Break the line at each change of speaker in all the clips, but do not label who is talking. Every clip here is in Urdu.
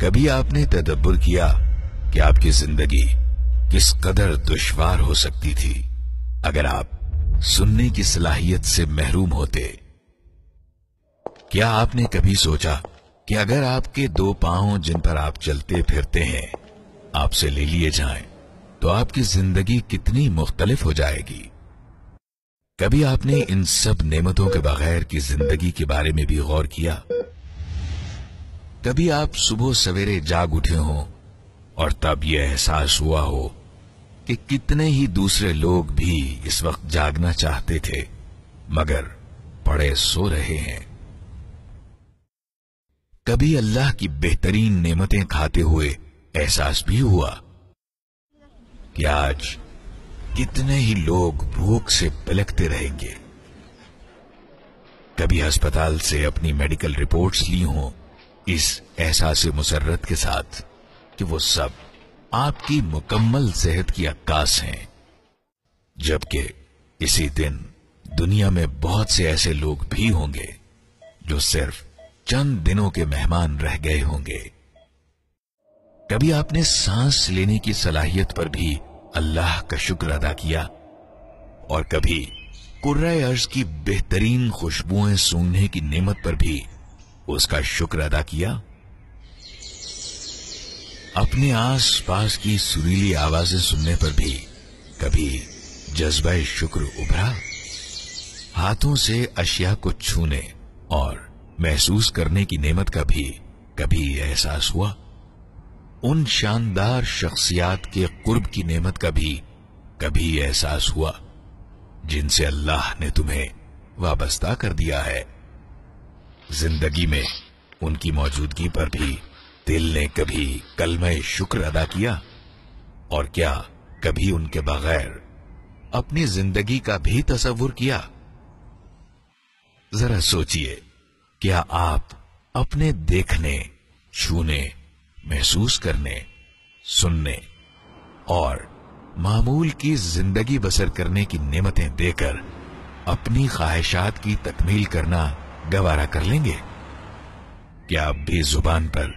کبھی آپ نے تدبر کیا کہ آپ کی زندگی کس قدر دشوار ہو سکتی تھی اگر آپ سننے کی صلاحیت سے محروم ہوتے؟ کیا آپ نے کبھی سوچا کہ اگر آپ کے دو پاؤں جن پر آپ چلتے پھرتے ہیں آپ سے لے لیے جائیں تو آپ کی زندگی کتنی مختلف ہو جائے گی؟ کبھی آپ نے ان سب نعمتوں کے بغیر کی زندگی کے بارے میں بھی غور کیا؟ کبھی آپ صبح سویرے جاگ اٹھے ہوں اور تب یہ احساس ہوا ہو کہ کتنے ہی دوسرے لوگ بھی اس وقت جاگنا چاہتے تھے مگر پڑے سو رہے ہیں؟ کبھی اللہ کی بہترین نعمتیں کھاتے ہوئے احساس بھی ہوا کہ آج کتنے ہی لوگ بھوک سے پلکتے رہیں گے؟ کبھی ہسپتال سے اپنی میڈیکل رپورٹس لی ہوں اس احساس مسرت کے ساتھ کہ وہ سب آپ کی مکمل صحت کی عکاس ہیں، جبکہ اسی دن دنیا میں بہت سے ایسے لوگ بھی ہوں گے جو صرف چند دنوں کے مہمان رہ گئے ہوں گے۔ کبھی آپ نے سانس لینے کی صلاحیت پر بھی اللہ کا شکر ادا کیا اور کبھی قرۂ ارض کی بہترین خوشبوئیں سونگنے کی نعمت پر بھی اس کا شکر ادا کیا؟ اپنے آس پاس کی سریلی آوازیں سننے پر بھی کبھی جذبہ شکر ابھرا؟ ہاتھوں سے اشیاء کو چھونے اور محسوس کرنے کی نعمت کا بھی کبھی احساس ہوا؟ ان شاندار شخصیات کے قرب کی نعمت کا بھی کبھی احساس ہوا جن سے اللہ نے تمہیں وابستہ کر دیا ہے؟ زندگی میں ان کی موجودگی پر بھی دل نے کبھی کلمہ شکر ادا کیا؟ اور کیا کبھی ان کے بغیر اپنی زندگی کا بھی تصور کیا؟ ذرا سوچئے، کیا آپ اپنے دیکھنے، چھونے، محسوس کرنے، سننے اور معمول کی زندگی بسر کرنے کی نعمتیں دے کر اپنی خواہشات کی تکمیل کرنا گوارا کر لیں گے؟ کیا اب بھی زبان پر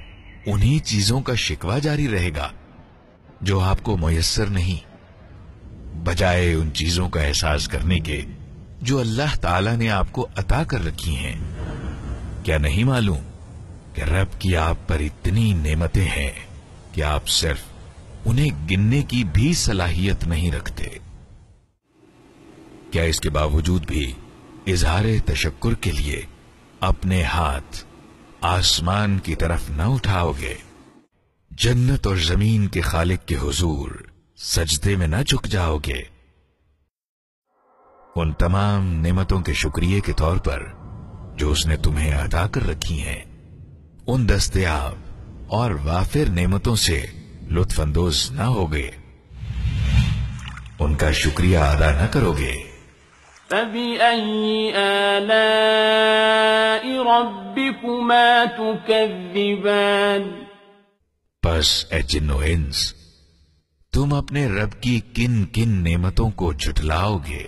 انہی چیزوں کا شکوہ جاری رہے گا جو آپ کو میسر نہیں، بجائے ان چیزوں کا احساس کرنے کے جو اللہ تعالی نے آپ کو عطا کر رکھی ہیں؟ کیا نہیں معلوم کہ رب کی آپ پر اتنی نعمتیں ہیں کہ آپ صرف انہیں گننے کی بھی صلاحیت نہیں رکھتے؟ کیا اس کے باوجود بھی اظہار تشکر کے لیے اپنے ہاتھ آسمان کی طرف نہ اٹھاؤ گے؟ جنت اور زمین کے خالق کے حضور سجدے میں نہ جھک جاؤ گے؟ ان تمام نعمتوں کے شکریہ کے طور پر جو اس نے تمہیں عطا کر رکھی ہیں، ان دستیاب اور وافر نعمتوں سے لطف اندوز نہ ہوگے؟ ان کا شکریہ ادا نہ کرو گے؟
فَبِأَيِّ آلَاءِ رَبِّكُمَا تُكَذِّبَانِ؟
پس اے جن و انس، تم اپنے رب کی کن کن نعمتوں کو جھٹلاؤ گے؟